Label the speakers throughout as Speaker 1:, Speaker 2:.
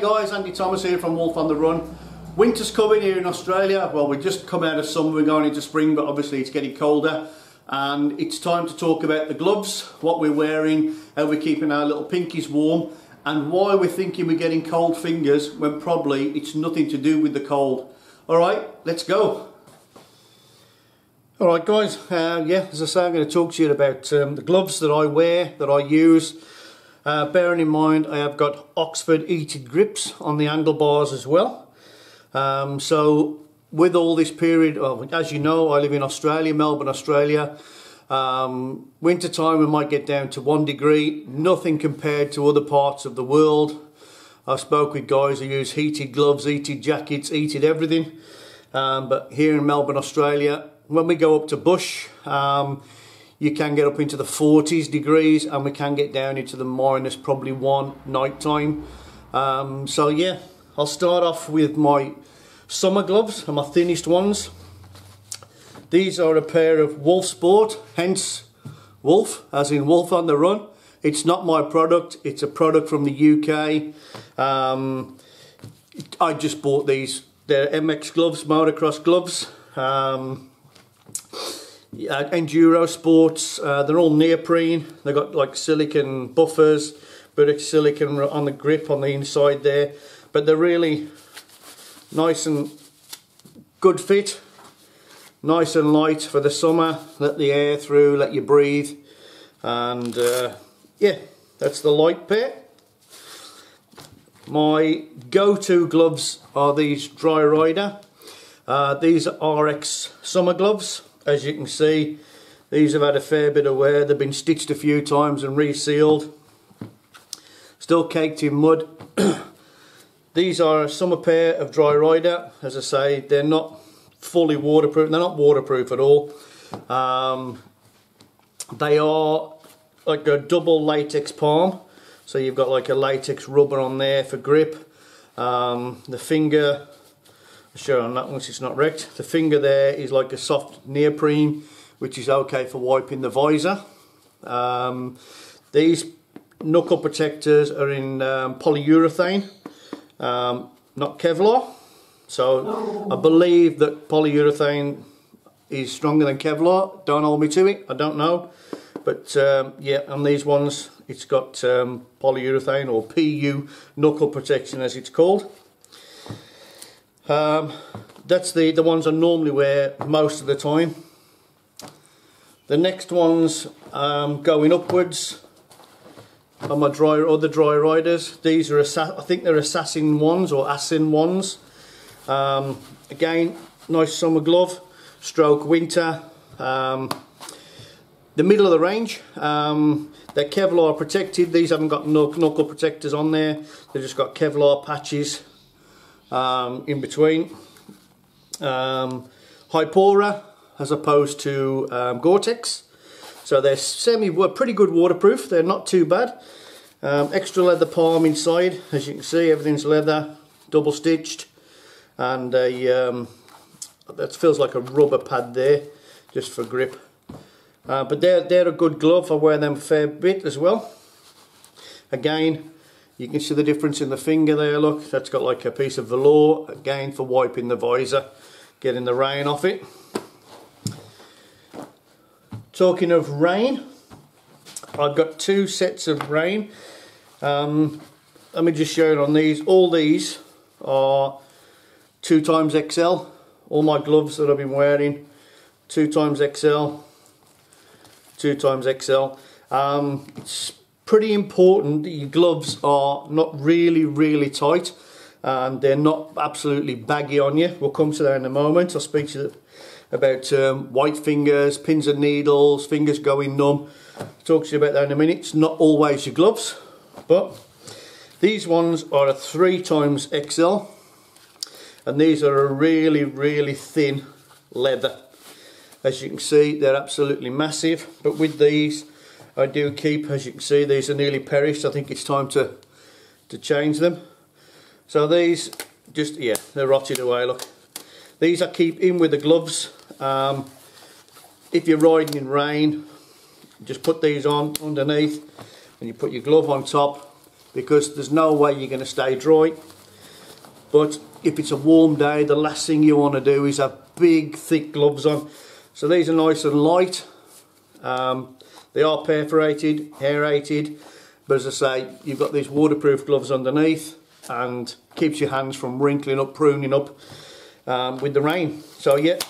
Speaker 1: guys, Andy Thomas here from Wolf on the Run. Winter's coming here in Australia. Well, we just come out of summer, we're going into spring, but obviously it's getting colder. And it's time to talk about the gloves, what we're wearing, how we're keeping our little pinkies warm, and why we're thinking we're getting cold fingers when probably it's nothing to do with the cold. Alright, let's go. Alright guys, yeah, as I say, I'm going to talk to you about the gloves that I wear, that I use. Bearing in mind I have got Oxford heated grips on the handlebars as well. So with all this period, as you know, I live in Australia, Melbourne, Australia. Winter time we might get down to 1 degree, nothing compared to other parts of the world. I spoke with guys who use heated gloves, heated jackets, heated everything. But here in Melbourne, Australia, when we go up to bush, you can get up into the 40s degrees and we can get down into the minus probably 1 night time. So yeah, I'll start off with my summer gloves and my thinnest ones. These are a pair of Wolf Sport, hence Wolf, as in Wolf on the Run. It's not my product, it's a product from the UK. I just bought these. They're MX gloves, motocross gloves. Enduro sports, they're all neoprene. They've got like silicone buffers, bit of silicone on the grip on the inside there, but they're really nice and good fit, nice and light for the summer. Let the air through, let you breathe, and yeah, that's the light pair. My go-to gloves are these Dry Rider. These are RX summer gloves. As you can see, these have had a fair bit of wear. They've been stitched a few times and resealed. Still caked in mud. These are a summer pair of Dry Rider. As I say, they're not fully waterproof. They're not waterproof at all. They are like a double latex palm. So you've got like a latex rubber on there for grip. The finger, sure on that once it's not wrecked. The finger there is like a soft neoprene, which is okay for wiping the visor. These knuckle protectors are in polyurethane, not Kevlar. So I believe that polyurethane is stronger than Kevlar. Don't hold me to it, I don't know. But yeah, on these ones it's got polyurethane, or PU knuckle protection as it's called. That's the ones I normally wear most of the time. The next ones going upwards are my other Dry Riders. These are I think they're Assassin ones or Asin ones. Again, nice summer glove, stroke winter. The middle of the range. They're Kevlar protected. These haven't got knuckle protectors on there. They've just got Kevlar patches in between. Hypora as opposed to Gore-Tex. So they're pretty good waterproof. They're not too bad. Extra leather palm inside. As you can see, everything's leather, double stitched, and that feels like a rubber pad there, just for grip. But they're a good glove. I wear them a fair bit as well. Again, you can see the difference in the finger there, look, that's got like a piece of velour, again for wiping the visor, getting the rain off it. Talking of rain, I've got 2 sets of rain. Let me just show you on these. All these are 2XXL. All my gloves that I've been wearing, 2XXL, 2XXL. It's pretty important that your gloves are not really tight and they're not absolutely baggy on you. We'll come to that in a moment. I'll speak to you about white fingers, pins and needles, fingers going numb. I'll talk to you about that in a minute. It's not always your gloves, but these ones are a 3XXL, and these are a really thin leather. As you can see, they're absolutely massive, but with these I do keep, as you can see, these are nearly perished. I think it's time to change them. So these, just, yeah, they're rotted away, look. These I keep in with the gloves. If you're riding in rain, just put these on underneath and you put your glove on top, because there's no way you're going to stay dry. But if it's a warm day, the last thing you want to do is have big thick gloves on. So these are nice and light. They are perforated, aerated, but as I say, you've got these waterproof gloves underneath and keeps your hands from wrinkling up, pruning up with the rain. So yeah,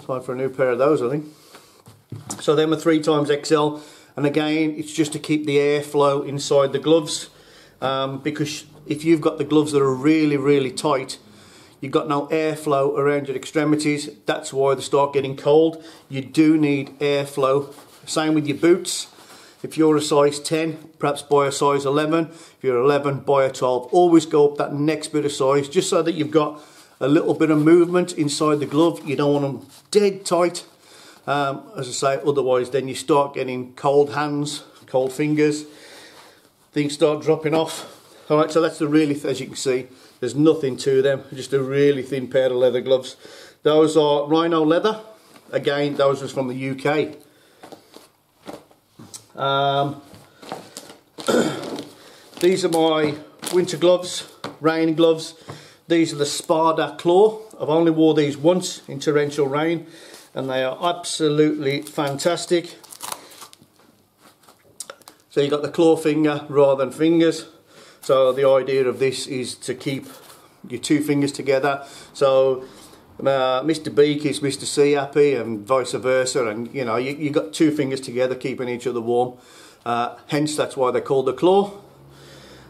Speaker 1: time for a new pair of those, I think. So them are 3XXL, and again, it's just to keep the airflow inside the gloves, because if you've got the gloves that are really, really tight, you've got no airflow around your extremities. That's why they start getting cold. You do need airflow. Same with your boots. If you're a size 10, perhaps buy a size 11. If you're 11, buy a 12. Always go up that next bit of size, just so that you've got a little bit of movement inside the glove. You don't want them dead tight, as I say, otherwise then you start getting cold hands, cold fingers, things start dropping off. Alright, so that's the really, as you can see, there's nothing to them, just a really thin pair of leather gloves. Those are rhino leather. Again, those are from the UK. These are my winter gloves, rain gloves. These are the Espada Claw. I've only wore these once in torrential rain, and they are absolutely fantastic. So you've got the claw finger rather than fingers. So the idea of this is to keep your two fingers together. So Mr. B keeps Mr. C happy, and vice versa, and you know, you got two fingers together keeping each other warm. Hence that's why they're called the Claw.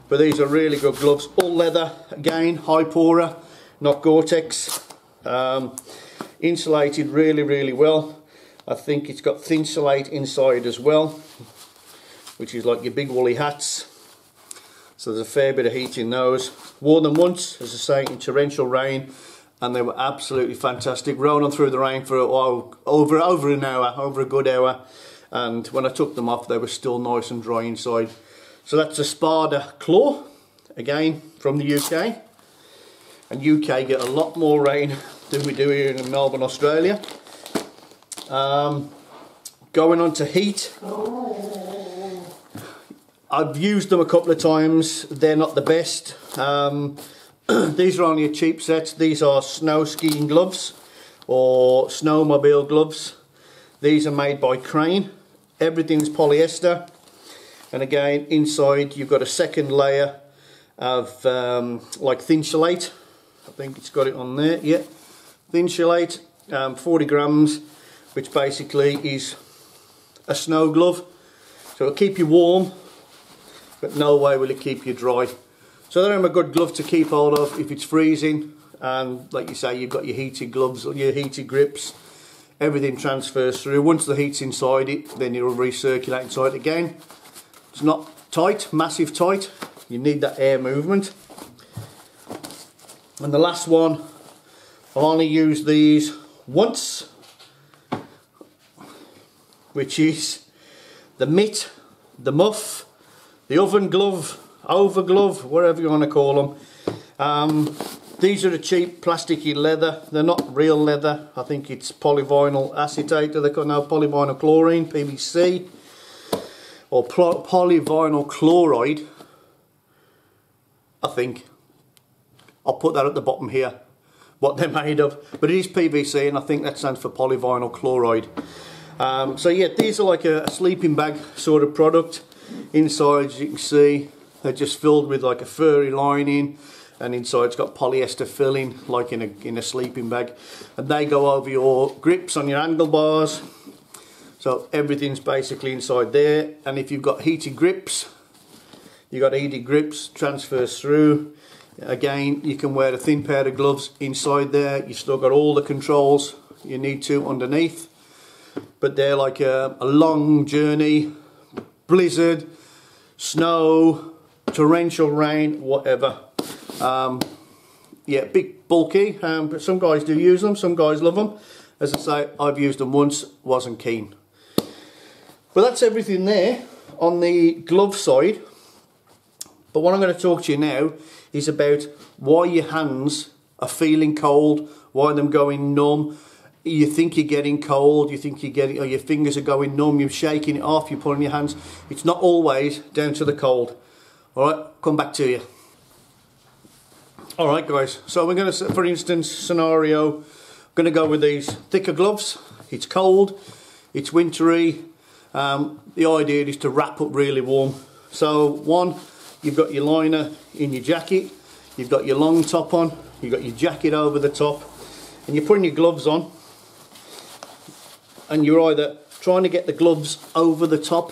Speaker 1: But these are really good gloves, all leather, again high pora, not Gore-Tex, insulated really, really well. I think it's got Thinsulate inside as well, which is like your big woolly hats. So there's a fair bit of heat in those. Wore them once, as I say, in torrential rain, and they were absolutely fantastic. Rode on through the rain for a while, over an hour, over a good hour, and when I took them off, they were still nice and dry inside. So that's a Espada Claw, again from the UK. And UK get a lot more rain than we do here in Melbourne, Australia. Going on to heat. I've used them a couple of times. They're not the best. These are only a cheap set. These are snow skiing gloves or snowmobile gloves. These are made by Crane. Everything's polyester. And again, inside you've got a second layer of like Thinsulate. I think it's got it on there, yeah. Thinsulate, 40 grams, which basically is a snow glove. So it'll keep you warm, but no way will it keep you dry. So they're a good glove to keep hold of if it's freezing, and like you say, you've got your heated gloves or your heated grips. Everything transfers through. Once the heat's inside it, then it'll recirculate inside again. It's not tight, massive tight. You need that air movement. And the last one, I've only used these once, which is the mitt, the muff, the oven glove, over glove, whatever you want to call them. These are a cheap plasticky leather. They're not real leather. I think it's polyvinyl acetate. They've got no polyvinyl chlorine, PVC, or polyvinyl chloride, I think. I'll put that at the bottom here, what they're made of. But it is PVC, and I think that stands for polyvinyl chloride. So yeah, these are like a sleeping bag sort of product. Inside, as you can see, they're just filled with like a furry lining, and inside it's got polyester filling, like in a sleeping bag. And they go over your grips on your handlebars. So everything's basically inside there. And if you've got heated grips, transfers through. Again, you can wear a thin pair of gloves inside there. You've still got all the controls you need to underneath. But they're like a long journey, blizzard, snow, torrential rain, whatever. Yeah, big, bulky, but some guys do use them, some guys love them. As I say, I've used them once, wasn't keen. But that's everything there on the glove side. But what I'm going to talk to you now is about why your hands are feeling cold, why they're going numb. You think you're getting cold, you think you're getting, or your fingers are going numb, you're shaking it off, you're pulling your hands. It's not always down to the cold. Alright, come back to you. Alright guys, so we're going to, for instance, scenario, I'm going to go with these thicker gloves. It's cold, it's wintry, the idea is to wrap up really warm. So one, you've got your liner in your jacket, you've got your long top on, you've got your jacket over the top, and you're putting your gloves on, and you're either trying to get the gloves over the top,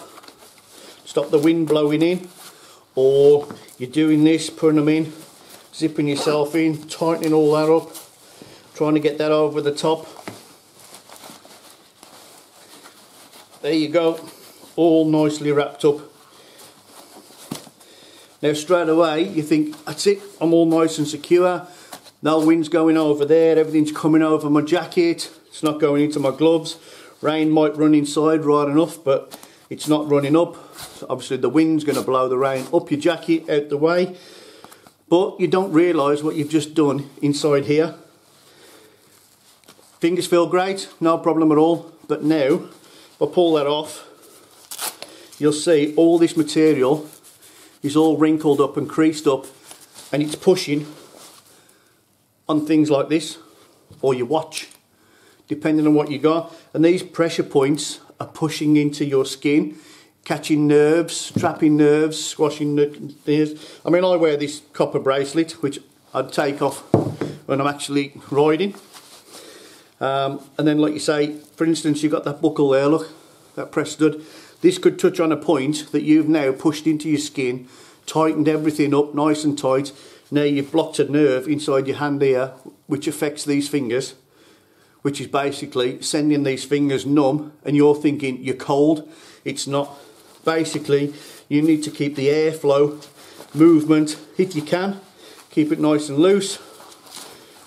Speaker 1: stop the wind blowing in, or you're doing this, putting them in, zipping yourself in, tightening all that up, trying to get that over the top. There you go, all nicely wrapped up. Now straight away you think, that's it, I'm all nice and secure, no wind's going over there, everything's coming over my jacket, it's not going into my gloves. Rain might run inside right enough, but it's not running up. So obviously the wind's going to blow the rain up your jacket, out the way. But you don't realise what you've just done inside here. Fingers feel great, no problem at all. But now, if I pull that off, you'll see all this material is all wrinkled up and creased up, and it's pushing on things like this, or your watch, depending on what you got. And these pressure points are pushing into your skin, catching nerves, trapping nerves, squashing the ears. I mean, I wear this copper bracelet, which I'd take off when I'm actually riding. And then, like you say, for instance, you've got that buckle there, look, that press stud. This could touch on a point that you've now pushed into your skin, tightened everything up nice and tight. Now you've blocked a nerve inside your hand here, which affects these fingers, which is basically sending these fingers numb, and you're thinking you're cold. It's not. Basically, you need to keep the airflow, movement, if you can. Keep it nice and loose.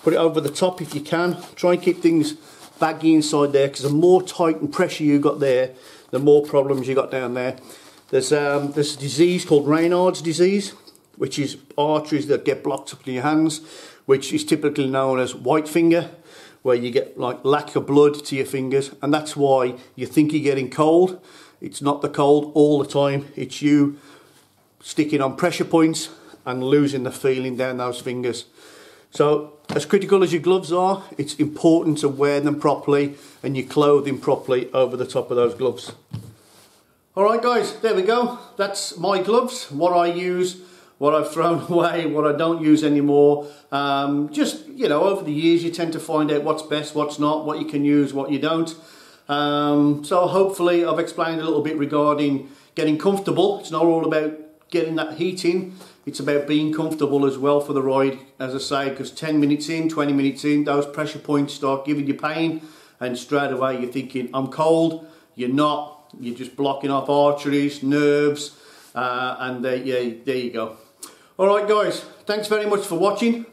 Speaker 1: Put it over the top if you can. Try and keep things baggy inside there, because the more tight and pressure you got there, the more problems you got down there. There's a disease called Raynaud's disease, which is arteries that get blocked up in your hands, which is typically known as white finger, where you get like lack of blood to your fingers, and that's why you think you're getting cold. It's not the cold all the time, it's you sticking on pressure points and losing the feeling down those fingers. So as critical as your gloves are, it's important to wear them properly and your clothing properly over the top of those gloves. Alright guys, there we go. That's my gloves, what I use, what I've thrown away, what I don't use anymore. Just, you know, over the years you tend to find out what's best, what's not, what you can use, what you don't. So hopefully I've explained a little bit regarding getting comfortable. It's not all about getting that heat in, it's about being comfortable as well for the ride, as I say, because 10 minutes in, 20 minutes in, those pressure points start giving you pain, and straight away you're thinking, I'm cold. You're not, you're just blocking off arteries, nerves, and there you go. Alright guys, thanks very much for watching.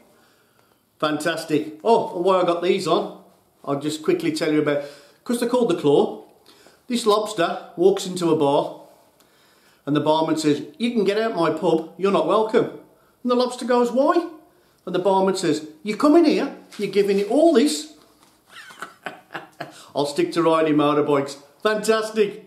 Speaker 1: Fantastic. Oh, and while I got these on, I'll just quickly tell you about, because they're called the Claw, this lobster walks into a bar and the barman says, you can get out my pub, you're not welcome. And the lobster goes, why? And the barman says, you come in here, you're giving it all this. I'll stick to riding motorbikes. Fantastic.